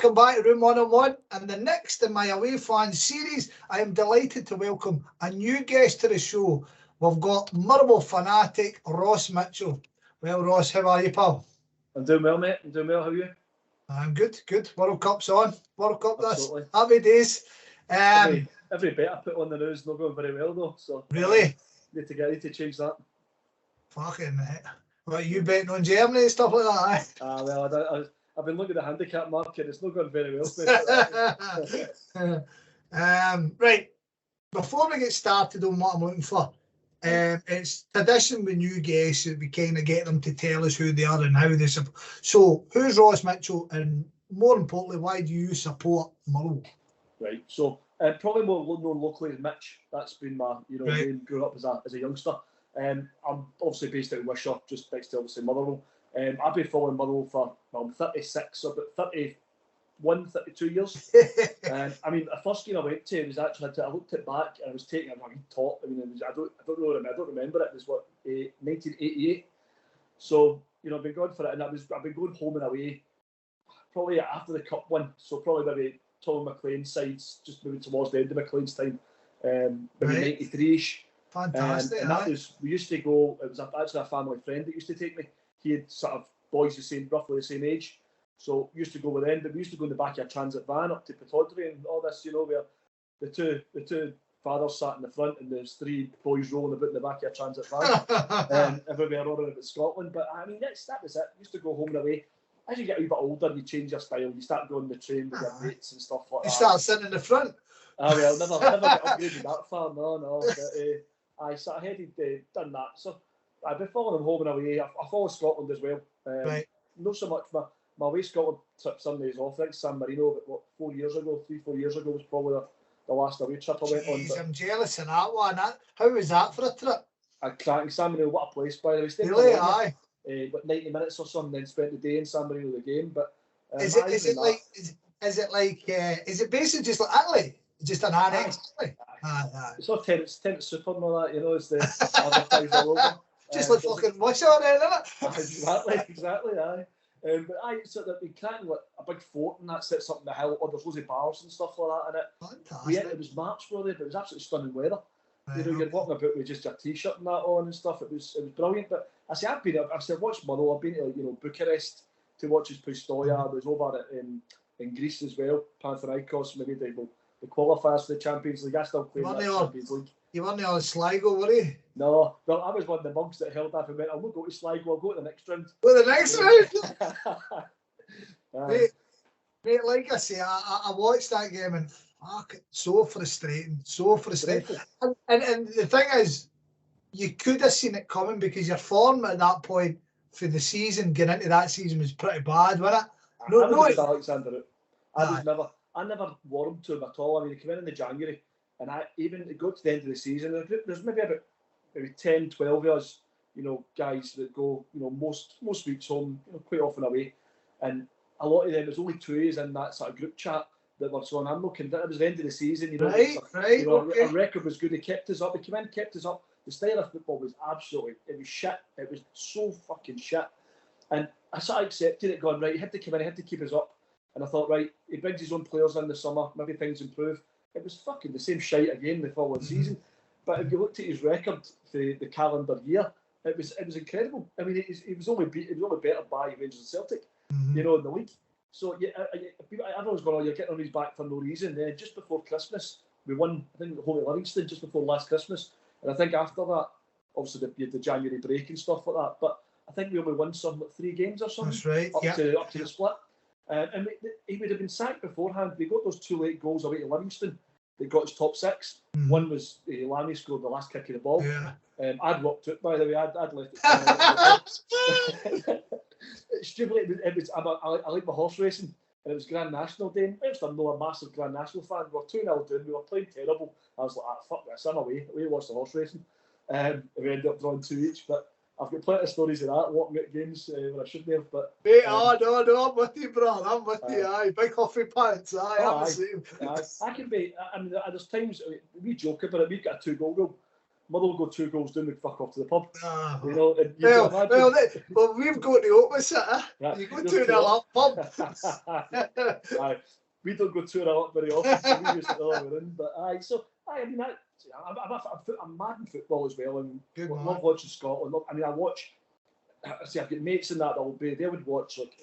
welcome back to Room 101. And the next in my Away Fans series, I am delighted to welcome a new guest to the show. We've got Motherwell fanatic Ross Mitchell. Well, Ross, how are you, pal? I'm doing well, mate. I'm doing well. How are you? I'm good, good. World Cup's on. World Cup, Absolutely. this. Happy days. Every bet I put on the news not going very well, though. So really? Need to change that. Fucking heck. What, you betting on Germany and stuff like that? Well, I've been looking at the handicap market. It's not going very well. Right. Before we get started on what I'm looking for, it's tradition with new guests that we kind of get them to tell us who they are and how they support. So, who's Ross Mitchell, and more importantly, why do you support Motherwell? Right. So, probably more known locally as Mitch. That's been my name. Grew up as a youngster. I'm obviously based out in Wishaw, just next to obviously Motherwell. I've been following Motherwell for I'm 36, so about 31, 32 years. I mean, the first game I went to was actually I looked it back and I was taking a top. I mean, I don't remember it. It was 1988. So I've been going for it, and I've been going home and away probably after the cup win. So probably maybe Tom McLean's sides, just moving towards the end of McLean's time, maybe 93ish. Fantastic. And that was, we used to go, it was actually a family friend that used to take me. He had sort of boys roughly the same age. So we used to go with them, but we used to go in the back of a transit van up to Pittodrie and all this, where the two fathers sat in the front and there's three boys rolling about in the back of a transit van everywhere all about Scotland. But I mean, that was it. We used to go home and away. As you get a wee bit older, you change your style. You start going on the train with your mates and stuff like that. You start sitting in the front. Well, never got upgraded that far. No. But I headed, done that. So I've been following them home and away. I follow Scotland as well. Right. Not so much my away Scotland trip Sundays off. I think San Marino, but 4 years ago, 3-4 years ago was probably the last away trip I went on. But I'm jealous of that one. How was that for a trip? Cracking. San Marino, what a place, by the way. Really? Aye. But 90 minutes or something, then spent the day in San Marino the game. But is it basically just like Italy? Just an annex? It's all tennis super and all that, it's the advertised all over. Just like fucking Wishaw then, isn't it? Exactly, aye. But so that we cracking like a big fort and that sits up in the hill, or there's loads of bars and stuff like that in it. Fantastic. It was March for there, but it was absolutely stunning weather. You're walking about with just your t-shirt and that on and stuff. It was brilliant. But I've watched Motherwell. I've been to Bucharest to watch his Pistoia. I was over in Greece as well. Panathinaikos, maybe the qualifiers for the Champions League. I still play in the Champions League. You weren't on Sligo, were you? No, well, I was one of the monks that held up and went, I'll not go to Sligo, I'll go to the next round. Well, the next round? Mate, like I say, I watched that game and fuck, so frustrating. And the thing is, you could have seen it coming because your form at that point for the season, getting into that season, was pretty bad, wasn't it? Alexander. I never warmed to him at all. I mean, he came in the January, and it got to the end of the season. There's maybe 10, 12 of us, guys that go, most weeks home, quite often away, and a lot of them. There's only 2 years in that sort of group chat that were so. I'm looking. It was the end of the season, Right. Okay. Our record was good. He kept us up. He came in, kept us up. The style of football was it was shit. It was so fucking shit. And I sort of accepted it, going, right, he had to come in, he had to keep us up. And I thought, right, he brings his own players in the summer, maybe things improve. It was fucking the same shite again the following season. But if you looked at his record for the calendar year, it was incredible. I mean, he was only better by Rangers and Celtic, in the league. So everyone's going, oh, you're getting on his back for no reason. Then just before Christmas, we won, I think, home at Livingston just before last Christmas. And I think after that, obviously you had the January break and stuff like that. But I think we only won something like 3 games or something. That's right. Up to the split. And he would have been sacked beforehand. They got those 2 late goals away to Livingston. They got his top 6. One was Lamy scored the last kick of the ball. Yeah. I'd locked it, by the way. I'd left it. It's stupid. I like my horse racing, and it was Grand National Day. I'm not a massive Grand National fan. We were 2-0 down. We were playing terrible. I was like, fuck this, I'm away. We watched the horse racing. We ended up drawing 2 each, but I've got plenty of stories of that, walking out games where I shouldn't have. But mate, no, I'm with you, bro. I'm with you. Aye, big Huffy pants. Aye, I'm the same. I can be. I mean, there's times we joke about it. We've got a 2-goal rule. Motherwell go 2 goals down, we fuck off to the pub. Ah. You know, and you Well, can imagine. well, we've got the opposite. Yeah, You go to the up pub. Aye, we don't go 2-0 up very often, so we use it the other way in. But I mean, I'm mad in football as well, and love watching Scotland. I mean, I watch. I see, I've got mates in that will be. They would watch like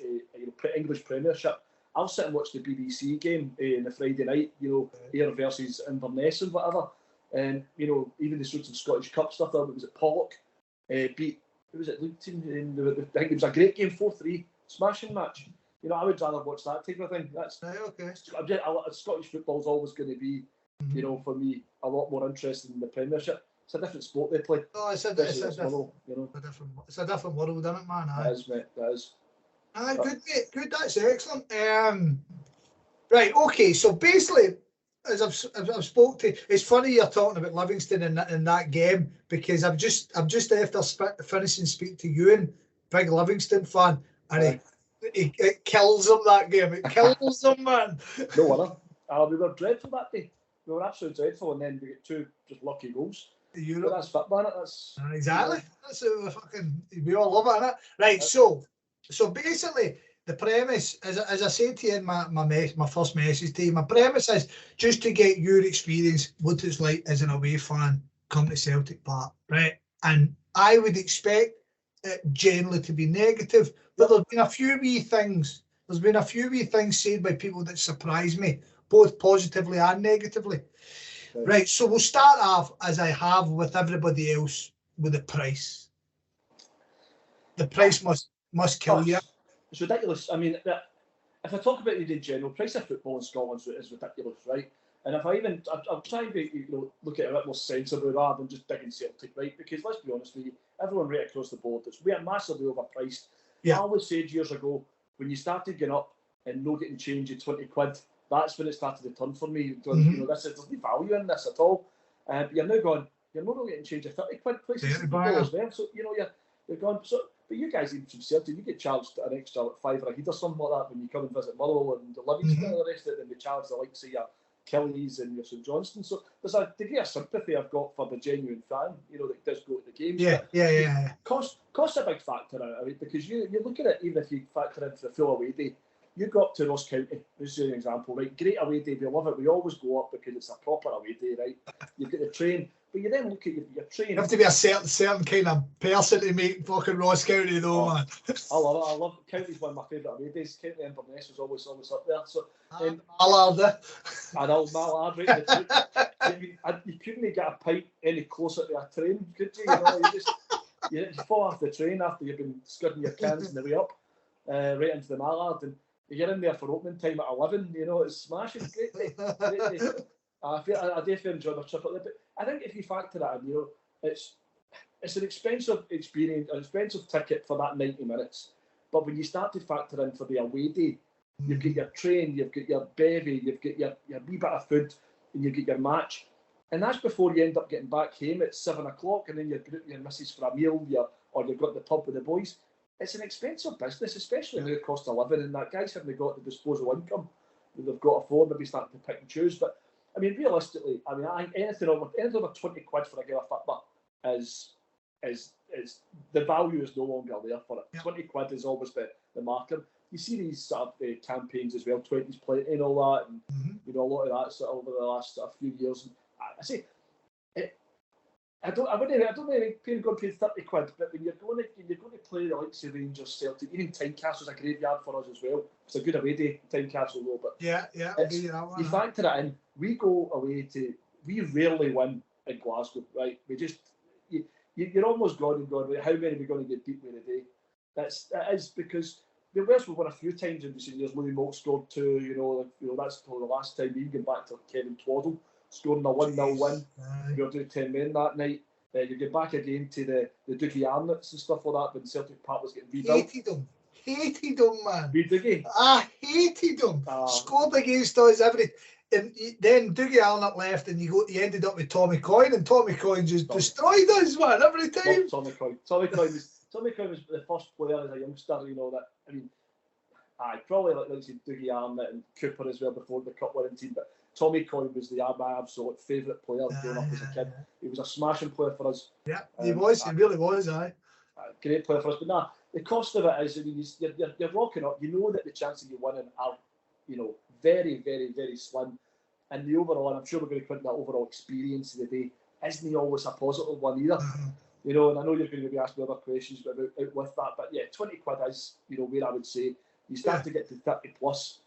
English Premiership. I'll sit and watch the BBC game on the Friday night. You know, Ayr versus Inverness and whatever. And you know, even the sort of Scottish Cup stuff. It was at Pollock. Beat. Who was it? Luton. I think it was a great game, 4-3, smashing match. You know, I would rather watch that type of thing. That's okay. Scottish football's always going to be, you know, for me, a lot more interesting than the Premiership. It's a different sport they play. Oh, it's a different world, isn't it, man? That is, mate. That is. Aye, good, mate. Good. That's excellent. Right. Okay. So basically, as I've spoke to, it's funny you're talking about Livingston in that game, because I've just after finishing speak to Ewan, big Livingston fan, and it kills him that game. It kills him, man. No wonder. We were dreadful that day. We were absolutely dreadful, and then we get 2 just lucky goals. Europe. But that's football, innit? That's exactly. You know. That's we all love it, innit? Right. So basically, the premise, as I said to you in my first message to you, my premise is just to get your experience, what it's like as an away fan, come to Celtic Park, right? And I would expect it generally to be negative, but there's been a few wee things. There's been a few wee things said by people that surprise me, both positively and negatively. Right, so we'll start off, as I have with everybody else, with the price. The price must kill you. It's ridiculous. I mean, if I talk about it in general, price of football in Scotland is ridiculous, right? And if I'm trying to look at it a bit more sensible rather than just digging Celtic, right? Because let's be honest with you, everyone right across the board, we are massively overpriced. Yeah. I always said years ago, when you started getting up and no getting change at 20 quid, that's when it started to turn for me. You know, there's no value in this at all. But you're now going, you're not really getting change at 30 quid places as well. So, you know, you're going, but you guys, even from Celtic, you get charged an extra like £5 a head or something like that when you come and visit Motherwell and the Livingston and the rest of it, and they charge the likes of your Kelly's and your St Johnstone. So there's a degree of sympathy I've got for the genuine fan, you know, that does go to the games. Yeah. Cost a big factor out of it, because you look at it, even if you factor into the full away day, you go up to Ross County, this is an example, right? Great away day, we love it, we always go up because it's a proper away day, right? You've got the train, but you then look at your train. You have to be a certain kind of person to make fucking Ross County though, man. I love it. County's one of my favourite away days. County and Inverness was always up there. So Mallard. I know, Mallard, right? You couldn't get a pint any closer to a train, could you? You know, you fall off the train after you've been scudding your cans on the way up, right into the Mallard, and you're in there for opening time at 11. You know, it's smashing. Great day. I definitely enjoy my trip up there. But I think if you factor that in, you know, it's an expensive experience, an expensive ticket for that 90 minutes. But when you start to factor in for the away day, you've got your train, you've got your bevy, you've got your wee bit of food, and you've got your match. And that's before you end up getting back home at 7 o'clock, and then you're your missus for a meal, or you've got the pub with the boys. It's an expensive business, especially the cost of living, and that guys haven't got the disposable income that they've got to afford, maybe starting to pick and choose. But I mean, realistically, I think anything over 20 quid for a game of football is the value is no longer there for it. Yeah. 20 quid is always the marker. You see these sort of campaigns as well, 20's plenty and all that, and you know, a lot of that sort of over the last few years. And I say, I don't think paying going to pay 30 quid, but when you're going to play the likes of Rangers, Celtic, even Tynecastle's a graveyard for us as well. It's a good away day, Tynecastle though. But I'll give you that one. You factor it in. We go away we rarely win in Glasgow, right? We just you're almost gone. Right? How many are we going to get beat with a day? That is because the West we've won a few times in recent years. Louis Moult scored 2. You know that's probably the last time we can get back to Kevin Twaddle scoring a 1-0 win. We were doing 10 men that night. You get back again to the Dougie Arnott's and stuff like that when Celtic Park was getting rebuilt. Hated them, man. We Dougie? I hated them. Scored against us and then Dougie Arnott left, and you ended up with Tommy Coyne, and Tommy Coyne just destroyed us, man, every time. Tommy Coyne was the first player as a youngster, you know, that, I mean, probably like Dougie Arnott and Cooper as well before the cup winning team, but Tommy Coyne was my absolute favourite player growing up as a kid. He was a smashing player for us. Yeah, he was. He really was, aye. Great player for us. But nah, the cost of it is, I mean, you're rocking up. You know that the chances of you winning are, very, very, very slim. And the overall, and I'm sure we're going to put that overall experience of the day, isn't always a positive one either. And I know you're going to be asking other questions about out with that, but yeah, 20 quid is, where I would say you start to get to 30 plus.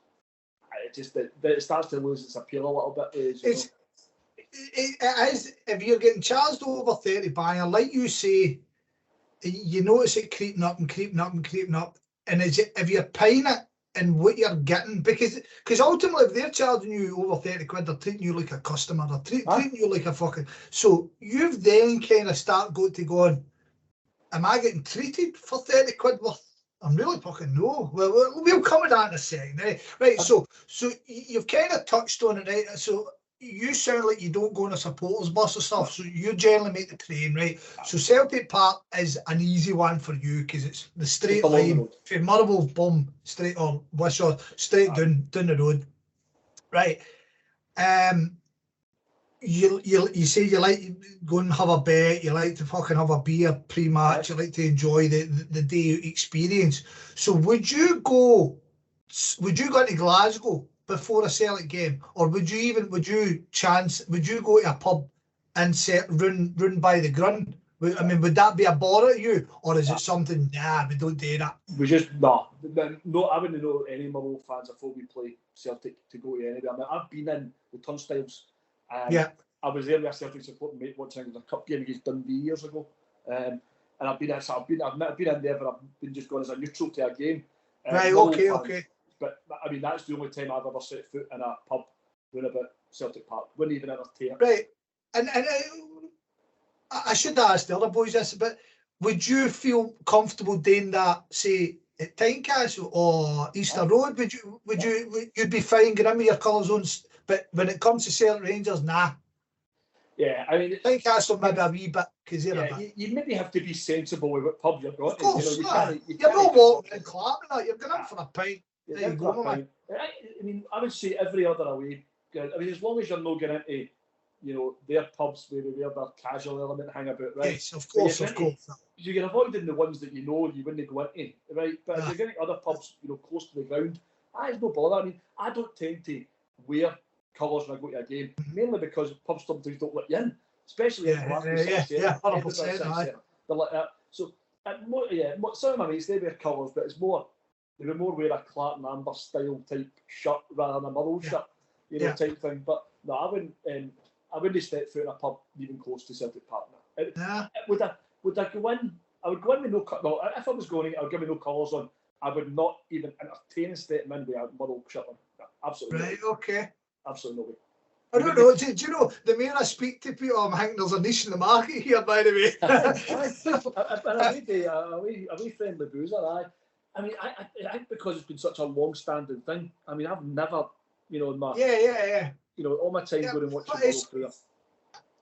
It starts to lose its appeal a little bit. It is, if you're getting charged over 30 banger, like you say, you notice it creeping up and creeping up and creeping up. And if you're paying it and what you're getting, because ultimately if they're charging you over 30 quid, they're treating you like a customer, they're treating you like a fucking... So you've then kind of got to go on, am I getting treated for 30 quid worth? I'm really fucking no. Well, we'll come to that in a second, right? Right, so you've kind of touched on it, right? So you sound like you don't go on a supporters bus or stuff, so you generally make the train, right? So Celtic Park is an easy one for you because it's the straight line from Motherwell, boom, straight or Wishaw, straight down the road, right? You say you like to go and have a bet, you like to fucking have a beer pre-match, you like to enjoy the day experience. So would you go into Glasgow before a Celtic game, or would you go to a pub and run by the Grun? I mean, would that be a bother to you, or is it something? Nah, we don't do that. We just no. I wouldn't know any Motherwell fans before we play Celtic to go to anywhere. I mean, I've been in the turnstiles. I was there with a Celtic supporting mate watching the cup game against Dundee years ago, and I've been in there, but I've been just going as a neutral to a game. Right, okay. But I mean, that's the only time I've ever set foot in a pub doing about Celtic Park. Wouldn't even entertain. Right, and I should ask the other boys this, but would you feel comfortable doing that, say, at Tynecastle or Easter Road? You'd be fine getting in with your colours on, but when it comes to Celtic Rangers, nah. Yeah, I mean, Tynecastle maybe a wee bit because you maybe have to be sensible with what pub you're going. Of course, you're not walking and clapping. You're going in for a pint. There you go, man. I mean, I would say every other away. I mean, as long as you're not getting into, their pubs where their casual element hang about, right? Yes, of course. You're avoiding the ones that you wouldn't go into, right? But if you're getting other pubs, close to the ground, it's no bother. I mean, I don't tend to wear colours when I go to a game, mainly because pubs sometimes don't let you in, especially in the last 100%. They're like that. So, some of my mates, they wear colours, but they would more wear a Clark Amber style type shirt rather than a Motherwell shirt, type thing. But no, I wouldn't step foot in a pub even close to Celtic Park now. Would I go in? I would go in with no colours. No, if I was going in, I would give me no colours on. I would not even entertain stepping in with a Motherwell shirt on. No, absolutely. Right, okay. Absolutely no way. I don't know. Do you know, the more I speak to people, I'm thinking there's a niche in the market here, by the way. A wee friendly boozer, I mean, I think because it's been such a long-standing thing. I mean, I've never, in my all my time going and watching football.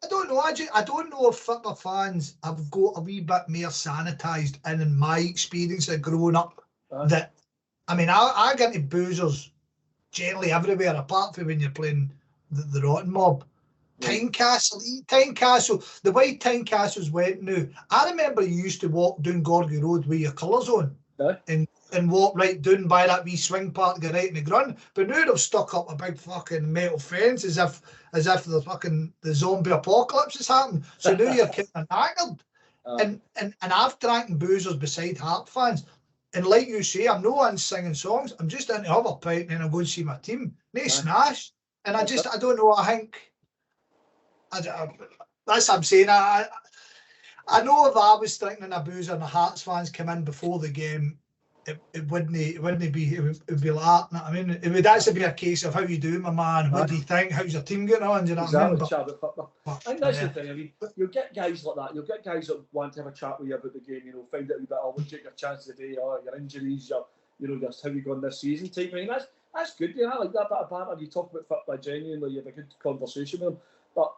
I don't know. I don't know if football fans have got a wee bit more sanitised in my experience of growing up. That, I mean, I get into boozers generally everywhere, apart from when you're playing the Rotten Mob. Tynecastle, the way Tynecastle's went now, I remember you used to walk down Gorgie Road with your colours on and walk right down by that wee swing park to get right in the Grun. But now they've stuck up a big fucking metal fence as if the zombie apocalypse has happened. So now you're kind of knackered. And I've drank boozers beside Heart fans. And like you say, I'm no one singing songs. I'm just in to have a pint and I'm going to see my team. Nice snash. And I don't know, I think, that's what I'm saying. I know if I was drinking a boozer and the Hearts fans come in before the game, it wouldn't be like that. I mean, it would actually be a case of how you doing, my man? What do you think? How's your team getting on? Do you know what I mean? I think that's the thing. I mean, you'll get guys like that. You'll get guys that want to have a chat with you about the game. Find out a wee bit. We'll take your chance today. Your injuries. Just how you going this season type thing. That's good. I like that bit of banter. You talk about football genuinely. You have a good conversation with them. But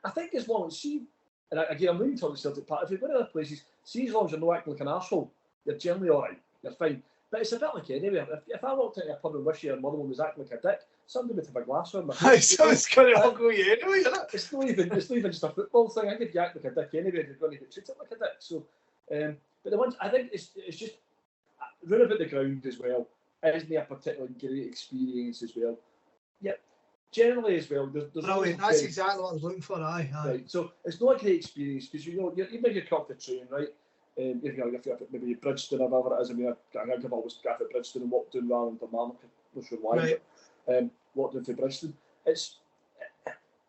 I think as long as and again, I'm really talking Celtic Park. If you go to other places, as long as you're not acting like an arsehole, you're generally all right. You're fine. But it's a bit like anyway. If I walked into a pub and wish you and Motherwell was acting like a dick, somebody with a glass on my So it's going to go you anyway, isn't it? It's not even just a football thing. I think if you act like a dick anyway, you're going to get treated like a dick. So, but the ones I think it's just run about the ground as well. It isn't a particularly great experience as well. Yeah, generally as well. There's brilliant. That's exactly what I was looking for. Aye. Right. So it's not a great experience because even if you come up the train, right? If you're maybe Bridgestone or whatever it is, I mean, I've always got at Bridgestone and walked down rather than Dunmarnock. I'm not sure why, right. but walked down to Bridgestone.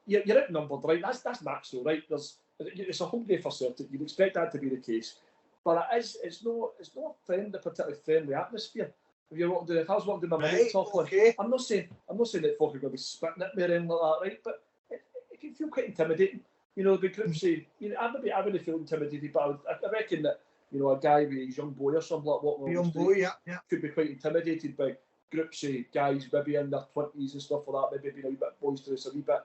You're outnumbered, right? That's natural, right? It's a home day for Celtic. You'd expect that to be the case, but it's not a particularly friendly atmosphere. If I was walking down my top one, I'm not saying that folk are going to be spitting at me or anything like that, right? But it can feel quite intimidating. You know, the group say, I wouldn't feel intimidated, but I reckon that, a guy with his young boy or something like what young boy, yeah, could be quite intimidated by groups of guys maybe in their 20s and stuff like that, maybe being a wee bit boisterous, a wee bit,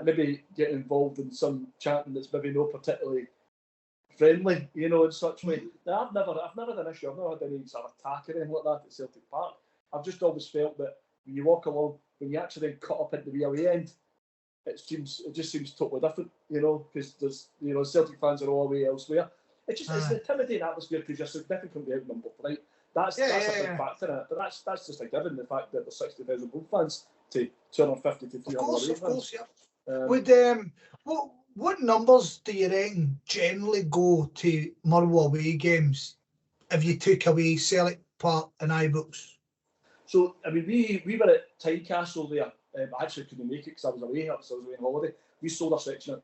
maybe getting involved in some chanting that's maybe not particularly friendly, in such way. Now, I've never had an issue. I've never had any sort of attack or anything like that at Celtic Park. I've just always felt that when you walk along, when you actually then cut up into the away end, it just seems totally different, because there's, Celtic fans are all away elsewhere. It's an intimidating atmosphere because you're significantly outnumbered, right? That's a big factor in it, but that's just a given, the fact that there's 60,000 home fans to 250 to 300 away fans. Of course, yeah. What numbers do you reckon generally go to Motherwell away games if you took away Celtic Park and Ibrox? So, I mean, we were at Tynecastle there. I actually couldn't make it because I was away on holiday. We sold our section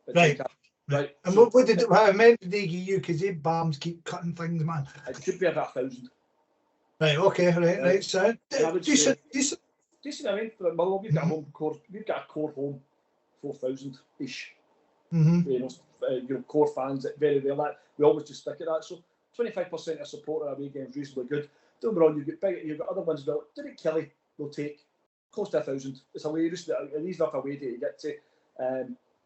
at Tynecastle. Right. And so, what amount did they give you? Because they bams keep cutting things, man. It could be about 1,000. Right, okay, right. So, decent. I mean, for Motherwell, we've got a core home, 4,000-ish. Core fans that very well. We always just stick at that. So 25% of support at away games reasonably good. Don't get wrong, you've got other ones. Well, Derek Kelly will take close to 1,000. It's hilarious. An easy enough away day to get to.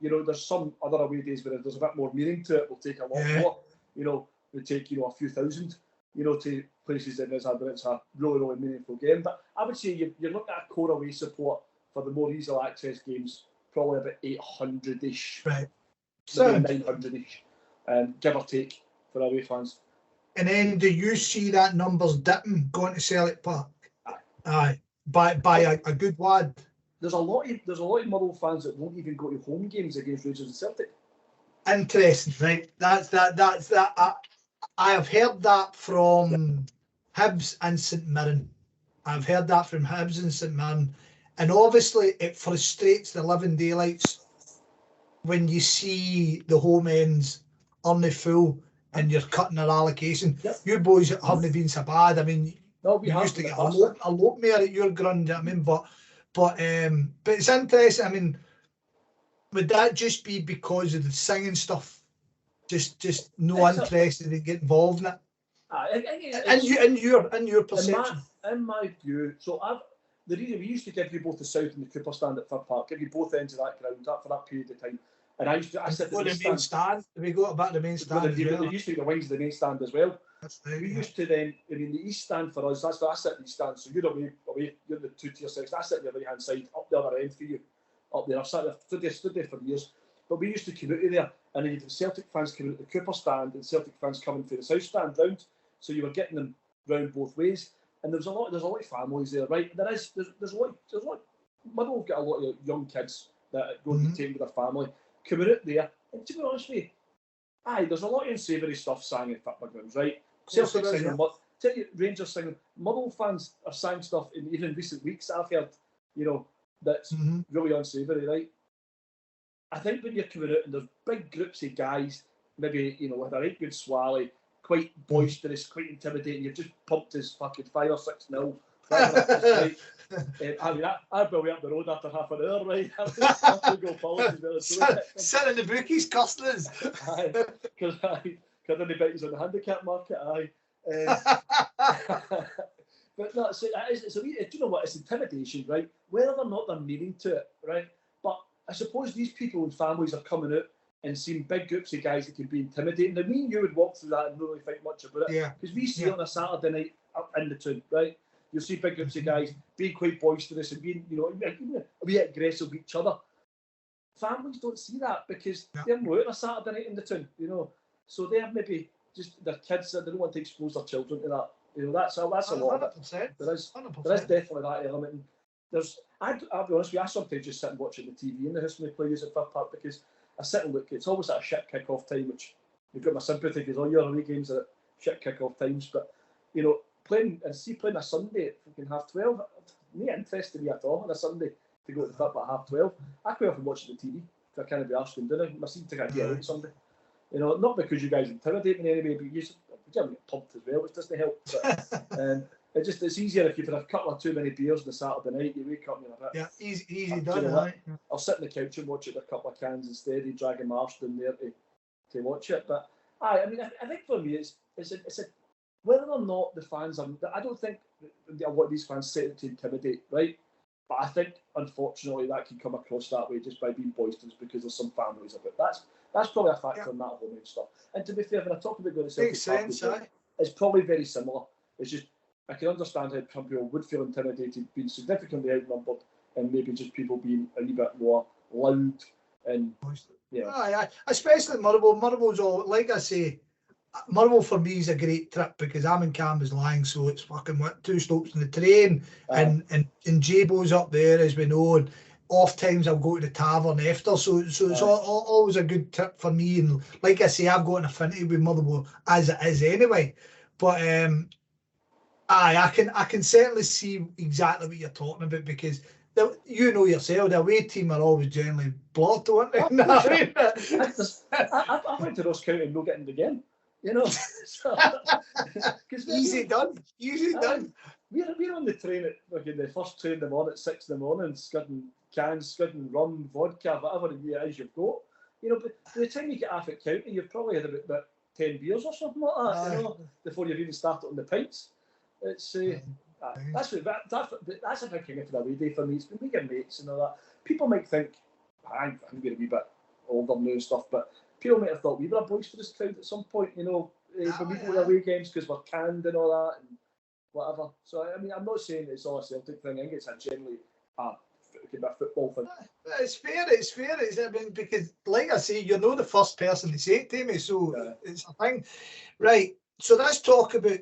There's some other away days where there's a bit more meaning to it. We'll take a lot more. We take a few thousand. To places that it's a really, really meaningful game. But I would say you're looking at a core away support for the more easy access games, probably about 800-ish. Right. So 900-ish, give or take, for away fans. And then do you see that numbers dipping going to Celtic Park? Aye. By a good wad. There's a lot of Motherwell fans that won't even go to home games against Rangers and Celtic. Interesting, right? That's that. I have heard that from Hibs and St Mirren. I've heard that from Hibs and St Mirren. And obviously it frustrates the living daylights when you see the home ends only full and you're cutting their allocation. Yep. You boys haven't been so bad. I mean, we used to get a lot more at your ground, I mean, but it's interesting. I mean, would that just be because of the singing stuff? Just no interest in getting involved in it? In your perception? In my view, so the reason we used to give you both the south and the Cooper stand at Fir Park, give you both ends of that ground for that period of time. And I sit at the main stand. We got about the main stand. There used to be the wings of the main stand as well. We used to then, the east stand for us, that's where I sit in the east stand. So you're away, you're in the 2-tier section. I sit on the right hand side, up the other end for you, up there. I've sat there, stood there for years. But we used to come out of there, and then you'd have Celtic fans coming out the Cooper stand and Celtic fans coming for the south stand round. So you were getting them round both ways. And there's a lot of families there, right? There's a lot. Motherwell got a lot of young kids that go to take with their family, coming out there. And to be honest with you, there's a lot of unsavoury stuff sang in football grounds, right? Celtic singing, tell you, Rangers singing. Motherwell fans are sang stuff even in recent weeks I've heard, that's really unsavoury, right? I think when you're coming out and there's big groups of guys, maybe, with a right good swally, quite boisterous, quite intimidating, you've just pumped his fucking 5 or 6-0. Right? I mean, I'd be away up the road after half an hour, right? I'd go forward. Sit in the bookies, customers. Aye, because I didn't bet he's on the handicap market, aye. But no, do you know what? It's intimidation, right? Whether or not they're meaning to it, right? But I suppose these people and families are coming out and seeing big groups of guys that can be intimidating. Now, me and you would walk through that and not really think much about it. Yeah. Because we see it on a Saturday night up in the town, right? you'll see big groups of guys being quite boisterous and being, you know, a bit aggressive with each other. Families don't see that because they're not out on a Saturday night in the town, you know. So they're maybe just their kids, they don't want to expose their children to that. You know, that's a lot of it. There is definitely that element. And I'll be honest with you, I sometimes just sit and watch the TV in the house when they play at Celtic Park because I sit and look. It's always at a shit kick-off time, which you've got my sympathy because all your away games are at shit kick-off times. But you know, playing a Sunday at fucking 12:30, not interested me at all on a Sunday to go to the football at 12:30. I quite often watch the TV if I can't be arsed and doing it. I seem to get out Sunday. You know, not because you guys intimidate me in any way, but you get pumped as well, which doesn't help. But, it's easier if you've had a couple of too many beers on a Saturday night. You wake up and you're a bit. Yeah, easy done. Right? I'll sit on the couch and watch it with a couple of cans instead of dragging Marston there to watch it. But I mean, I think for me, it's a whether or not the fans are. I don't think I want these fans set it to intimidate, right? But I think unfortunately that can come across that way just by being boisterous because there's some families of it. That's probably a factor in that whole main stuff. And to be fair, when I talk about going to Celtic Park, it's probably very similar. It's just I can understand how some people would feel intimidated, being significantly outnumbered, and maybe just people being a wee bit more loud and especially Motherwell. Motherwell's all, like I say, Motherwell for me is a great trip because I'm in Cambuslang, so it's fucking 2 stops on the train, and Jabo's up there as we know, and off times I'll go to the tavern after, so it's always a good trip for me. And like I say, I've got an affinity with Motherwell as it is anyway, but I can certainly see exactly what you're talking about because you know yourself, the away team are always generally blocked, aren't they? I went to Ross County and no getting it again, you know. Easy done. We're on the train at the first train in the morning at 6 in the morning, scudding cans, scudding rum, vodka, whatever it is you've got. You know, but by the time you get off at County, you've probably had about 10 beers or something like that, you know, before you've even started on the pints. It's that's a big thing for the away day for me. It's been weekend mates and all that. People might think I'm going to be a bit older now and stuff, but people might have thought we were a boisterous crowd at some point, you know, when we go to away games because we're canned and all that and whatever. So I mean, I'm not saying it's all a Celtic thing. I think it's generally a football thing. It's fair. I mean, because like I say, you're not the first person to say it to me, so it's a thing, right? So let's talk about.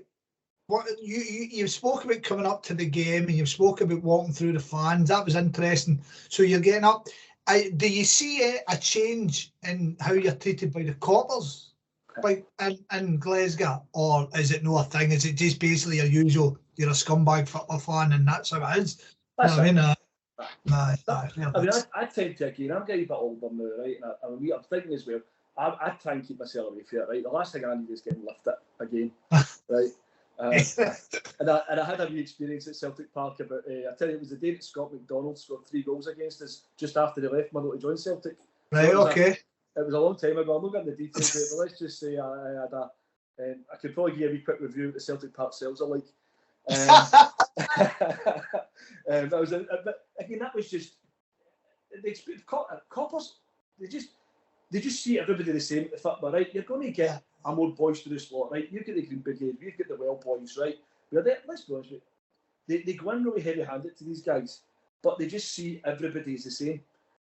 What you've spoken about coming up to the game, and you've spoken about walking through the fans. That was interesting. So you're getting up. Do you see a change in how you're treated by the coppers, like in Glasgow, or is it no a thing? Is it just basically your usual? You're a scumbag football fan, and that's how it is. That's I mean, I tend to again. I'm getting a bit older now, right? And I'm thinking as well. I try and keep myself away from it, right? The last thing I need is getting lifted again, right? And I had a wee experience at Celtic Park about, I tell you, it was the day that Scott McDonald scored 3 goals against us just after they left Motherwell to join Celtic. Right, so okay. It was a long time ago. I'm not getting the details of it, but let's just say I could probably give you a wee quick review of the Celtic Park sales are like. That was but again, that was just coppers. They just see everybody the same at the football, right? You're going to get a more boisterous lot, right? You've got the Green Brigade, we've got the Well Boys, right? Let's be honest with you. They go in really heavy-handed to these guys, but they just see everybody as the same.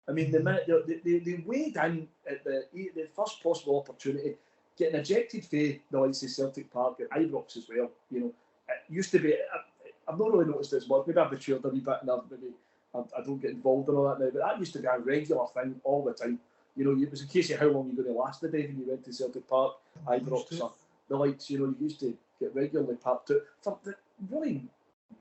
I mean, the minute they weighed in at the first possible opportunity, getting ejected for the likes of Celtic Park at Ibrox as well. You know, it used to be. I've not really noticed it as much. Maybe I've matured a wee bit, and maybe I don't get involved in all that now. But that used to be a regular thing all the time. You know, it was a case of how long you're going to last the day when you went to Celtic Park, Ibrox, or the likes. You know, you used to get regularly packed out for the really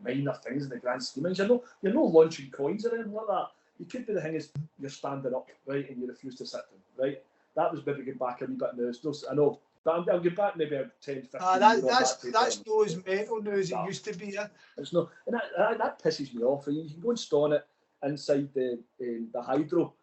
minor things in the grand scheme. You're not launching coins or anything like that. You could be the thing is you're standing up, right, and you refuse to sit down, right? That was maybe getting back a wee bit now. I know, but I'll get back maybe 10, 15 that's not as mental now as it used to be. It's not, and that pisses me off. You can go and stone it inside the hydro,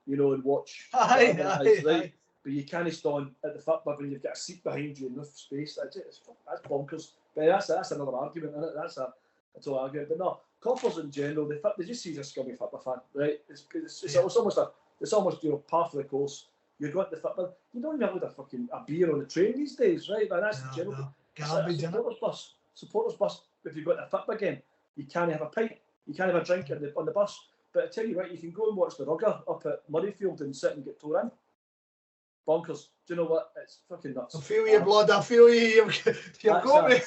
you know, and watch. Right? But you can't stand at the football when you've got a seat behind you, enough space. That's bonkers. But that's another argument, isn't it? That's a total argument. But no, coppers in general, they just see you as a scummy football fan, right? It's almost par for the course. You're going to the football. You don't even have a beer on the train these days, right? But that's the general. Garbage, supporters bus. If you go to the football game, you can't have a pint, you can't have a drink on the bus. But I tell you what, you can go and watch the rugger up at Murrayfield and sit and get tore in. Bonkers. Do you know what? It's fucking nuts. I feel your blood. I feel you. You've got me.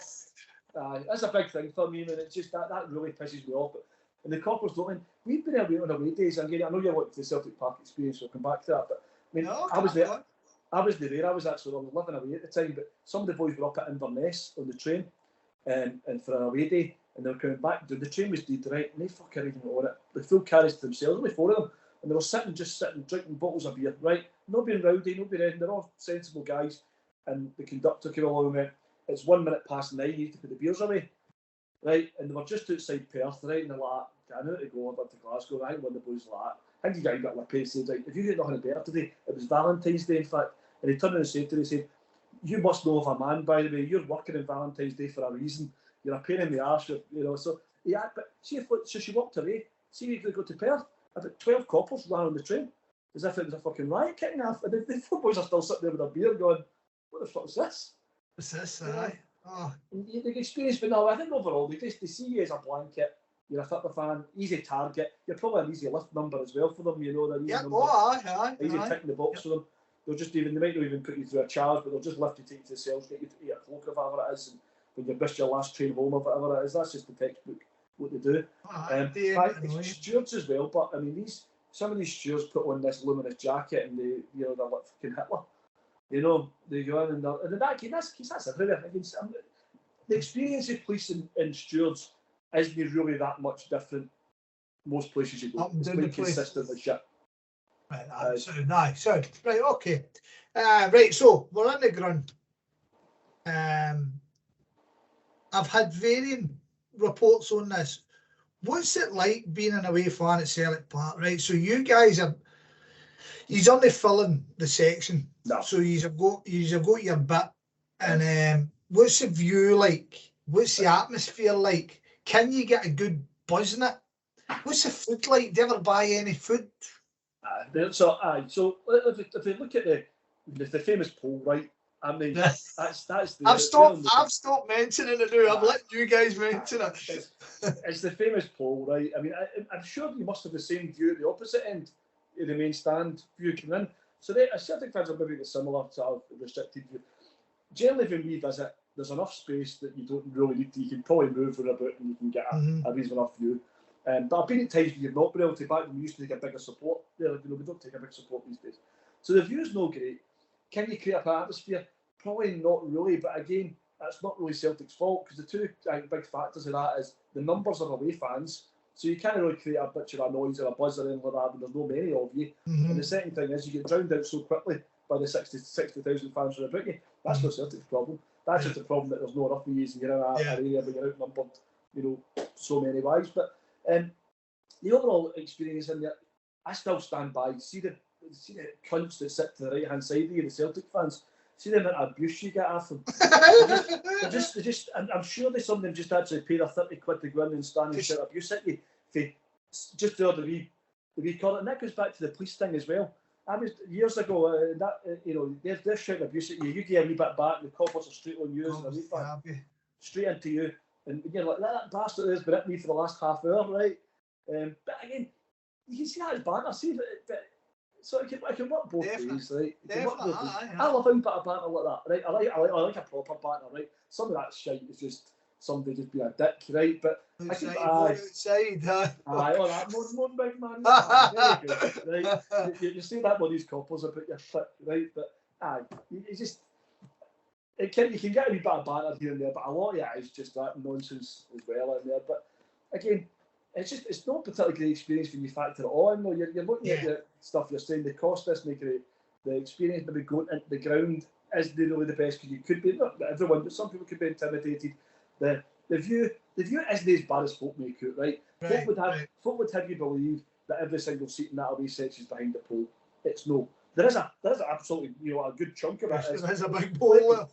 That's a big thing for me, and it's just that really pisses me off. But and the coppers don't. And we've been away on away days. And I know you're wanting the Celtic Park experience. We'll come back to that. But I mean, No, I was there. I was there. I was living away at the time. But some of the boys were up at Inverness on the train, and for an away day, and they were coming back. The train was dead right, and they fucking even on it. The full carriage to themselves, only 4 of them, and they were sitting, drinking bottles of beer, right? Not being rowdy, not being anything. They're all sensible guys. And the conductor came along and went, "It's 1 minute past 9. You need to put the beers away." Right, and they were just outside Perth, right, and they're like, "I know to go up to Glasgow." I think one of the boys like, "I think you got like pace." Said, "Like, if you get nothing better today," it was Valentine's Day, in fact, and he turned around and said to me, he said, "You must know of a man, by the way. You're working on Valentine's Day for a reason. You're a pain in the arse, you know." So yeah, but see if so she walked away. See if they go to Perth, about 12 coppers ran on the train, as if it was a fucking riot kicking off, and the 4 boys are still sitting there with a beer, going, "What the fuck is this?" What's this? Oh. The experience, but no, I think overall they see you as a blanket. You're a football fan, easy target. You're probably an easy lift number as well for them. You know, they're easy number. Easy ticking the box for them. They'll just they might not even put you through a charge, but they'll just lift you, take you to the cells, get you to eat a cloak or whatever it is, and when you've missed your last train home or whatever it is, that's just the textbook what they do. Stewards as well, but I mean some of these stewards put on this luminous jacket and they're like fucking Hitler. You know, they go in and in that case, that's everywhere. I mean, the experience of police and stewards isn't really that much different. Most places you go, it's quite consistent with shit. Right, so right, okay, right. So we're in the ground. I've had varying reports on this. What's it like being an away fan at Celtic Park? Right, so you guys are. He's only filling the section, so you've got your bit. And what's the view like? What's the atmosphere like? Can you get a good buzz in it? What's the food like? Do you ever buy any food? So if you look at the famous poll, right? I mean, that's I've stopped mentioning it now. I've let you guys mention it. It's the famous poll, right? I mean, I'm sure you must have the same view at the opposite end. The main stand view coming in. So Celtic fans are maybe similar to our restricted view. Generally, when we visit, there's enough space that you don't really need to. You can probably move around and you can get a reasonable enough view. But I've been at times when you've not been able to. Back when we used to take a bigger support, we don't take a big support these days. So the view's no great. Can you create an atmosphere? Probably not really. But again, that's not really Celtic's fault because the two big factors of that is the numbers of away fans. So you can't really create a picture of noise or a buzz or anything like that when there's no many of you. And the second thing is you get drowned out so quickly by the 60,000 fans who are about you. That's not Celtic's problem. That's just a problem that there's not enough of you and you're in an area where you're outnumbered, so many ways. But the overall experience in there, I still stand by. See the cunts that sit to the right hand side of you, the Celtic fans. See the amount of abuse you get off them. they're just. I'm sure some of them just actually pay their 30 quid to go in and stand and shout abuse at you. Just do the wee call, and that goes back to the police thing as well. I was years ago. They're shouting abuse at you. You get a wee bit back, the coppers are straight on you, straight into you, and you're like that bastard has been at me for the last half hour, right? But again, you can see that as banter. So I can work both ways, right? I love a bit of banter like that, right? I like a proper banter, right? Some of that shite is just somebody just being a dick, right? But outside, more big man. Very good, right? You see that with these coppers about your shit, right? But you just you can get a wee bit of banter here and there, but a lot of it is just that nonsense as well in there. But again, it's not particularly great experience when you factor it all in. No, you're looking at the stuff you're saying. The cost is not great. The experience maybe going into the ground isn't really the best because you could be not everyone, but some people could be intimidated. The view isn't as bad as folk make it, right? Folk would have you believe that every single seat in that away section is behind the pole. It's no. There is absolutely a good chunk of it. There's a big pole.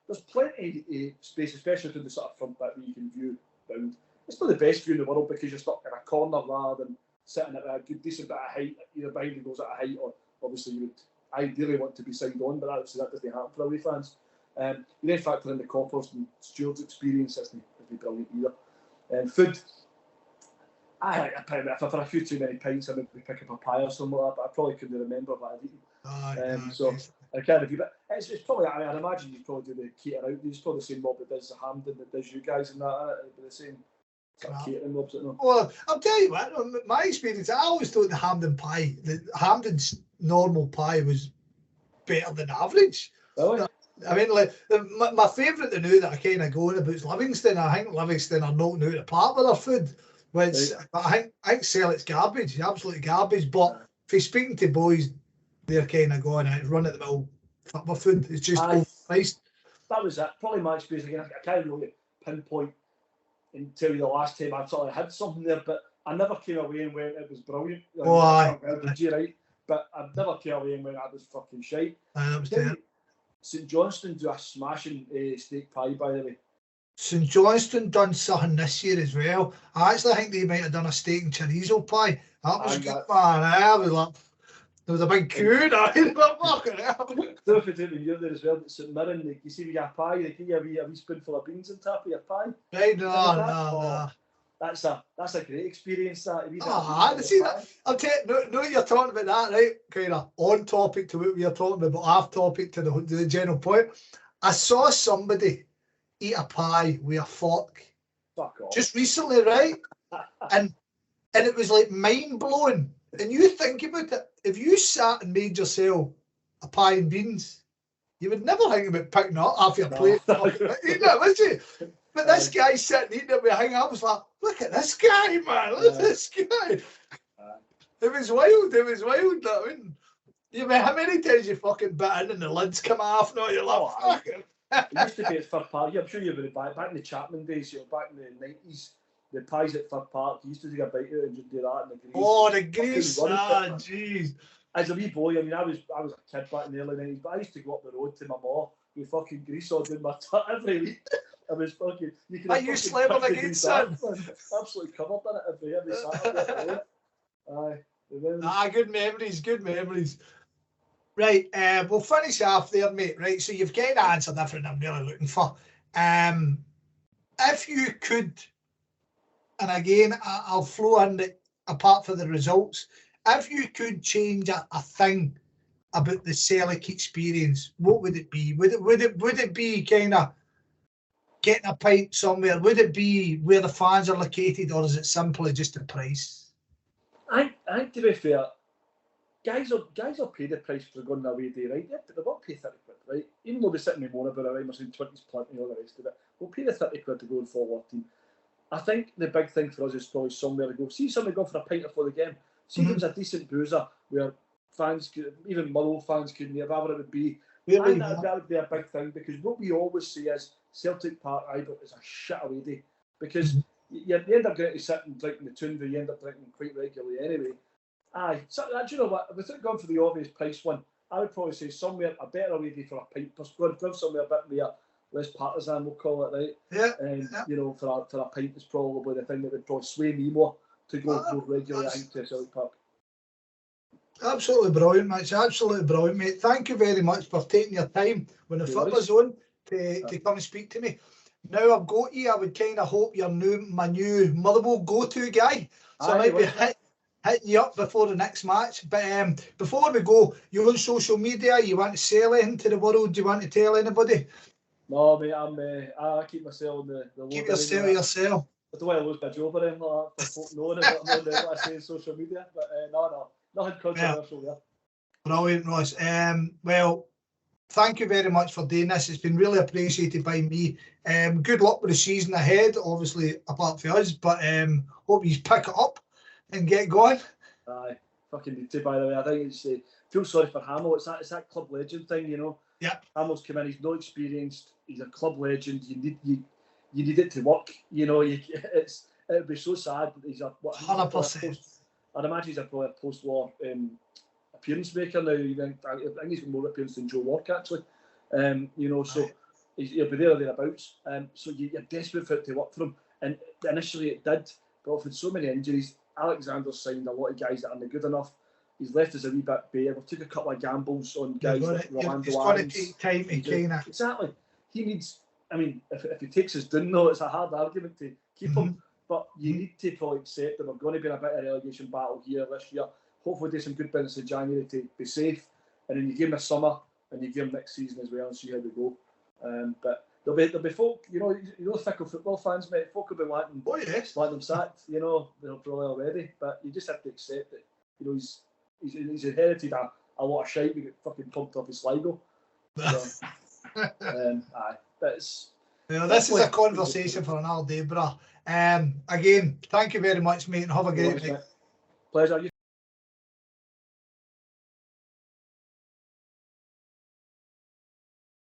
There's plenty of space, especially through the sort of front bit where you can view round. It's not the best view in the world because you're stuck in a corner rather than sitting at a good decent bit of height, either behind the goals at a height or obviously you would ideally want to be side on, but that doesn't happen for away fans. You then factor in the coppers and stewards' experience, isn't brilliant either. Food. If I've had a few too many pints, I would pick up a pie or something like that, but I probably couldn't remember what I'd eaten. So I can't review, but it's probably, I'd imagine you probably do the cater out. It's probably the same mob that does the Hampden that does you guys and that, it'd be the same sort of catering mobs. Well, I'll tell you what, my experience, I always thought the Hampden's normal pie was better than average. Really? I mean, like my favourite to know that I kind of going about is Livingston. I think Livingston are knocking out the park with their food. Which I think Celtic's garbage, absolutely garbage. But if you're speaking to boys, they're kind of going out run of the mill football food. It's just overpriced. That was it. Probably my experience again. I can't really pinpoint and tell you the last time I sort of had something there, but I never came away and went, it was brilliant. Did you right? But I never came away and went, that was fucking shite. That was terrible. St Johnstone do a smashing steak pie, by the way. St Johnstone done something this year as well. I actually think they might have done a steak and chorizo pie. That was good, man. I was like, there was a big queue now. Fucking hell. So if you do the there as well, at St Mirren, you see we got a pie, they give you a wee spoonful of beans on top of your pie. Right, no. That's a great experience. That. See that. I'll tell you, no, you're talking about that, right? Kind of on topic to what we are talking about, but off topic to the general point. I saw somebody eat a pie with a fork. Fuck off. Just recently, right? and it was like mind blowing. And you think about it, if you sat and made yourself a pie and beans, you would never think about picking up half your plate. Eating it, would you? But this guy sitting eating it with a hang, I was like, look at this guy, man, look at this guy. It was wild, that you mean, how many times you fucking bit in and the lids come off now, you're like, fucking. It used to be at Fir Park. Yeah, I'm sure you would have back in the Chapman days, back in the 90s, the pies at Fir Park, you used to take a bite out and just do that in the grease. Oh, the grease, jeez. As a wee boy, I mean, I was a kid back in the early 90s, but I used to go up the road to my ma with fucking grease all doing my tut every week. I was fucking... You slept on the grease, son? Absolutely covered in it every Saturday. Aye. Good memories. Right, we'll finish off there, mate. Right, so you've kind of answered everything I'm really looking for. If you could, and again, I'll flow in apart from the results, if you could change a thing about the Celtic experience, what would it be? Would it be kind of getting a pint somewhere? Would it be where the fans are located, or is it simply just the price? I think, to be fair, guys will pay the price for going away day, right? They won't pay 30 quid, right? Even though they sit and moan about it, right? We're saying 20's plenty and all the rest of it. We'll pay the 30 quid to go and follow our team. I think the big thing for us is probably somewhere to go. See somebody go for a pint before the game. See if it was a decent boozer where fans, even Motherwell fans, couldn't have, whatever it would be. I think that would be a big thing, because what we always say is Celtic Park is a shit away day, because you end up getting to sit and drinking the Tundra, you end up drinking quite regularly anyway. Aye, so do you know what? Without going for the obvious price one, I would probably say somewhere a better away day for a pint. Go somewhere a bit more less partisan, we'll call it, right? Yeah. And you know, for a pint is probably the thing that would probably sway me more to go regularly, I think, to Celtic Park. Absolutely brilliant, mate. Absolutely brilliant, mate. Thank you very much for taking your time when the football's on to come and speak to me. Now I've got you, I would kind of hope you're my new Motherwell go-to guy. So I might be hitting you up before the next match. But before we go, you're on social media, you want to sell anything to the world? Do you want to tell anybody? No, mate, I keep myself on the low. Keep yourself. I don't want to lose my job or anything like that for folk knowing what I say on social media. But no, nothing controversial there. Brilliant, Ross. Well, thank you very much for doing this. It's been really appreciated by me. Good luck with the season ahead, obviously, apart from us, but hope you pick it up and get going. Aye, fucking need to, by the way. I think it's feel sorry for Hamill. It's that club legend thing, you know. Yeah. Hamill's come in, he's not experienced, he's a club legend. You need it to work, you know. It would be so sad. He's a 100%. I'd imagine he's probably a post-war appearance maker now. I think he's got more appearance than Joe Work, actually. You know, so he'll be there or thereabouts. So you're desperate for it to work for him. And initially it did, but with so many injuries, Alexander's signed a lot of guys that aren't good enough. He's left us a wee bit bare. We took a couple of gambles on guys like Rolando. It's got to take time to kind of... Exactly. He needs... I mean, if he takes us down, though, it's a hard argument to keep him. But you need to probably accept that we're going to be in a bit of a relegation battle here this year. Hopefully do some good business in January to be safe, and then you give them a summer and you give them next season as well and see how they go. But there'll be folk, fickle football fans, mate. Folk will be wanting them sacked, they're probably already. But you just have to accept that, he's inherited a lot of shite. We get fucking pumped off his Sligo. So, aye, but it's. This is a conversation for another day, bruh. Again, thank you very much, mate, and have a great day. Pleasure.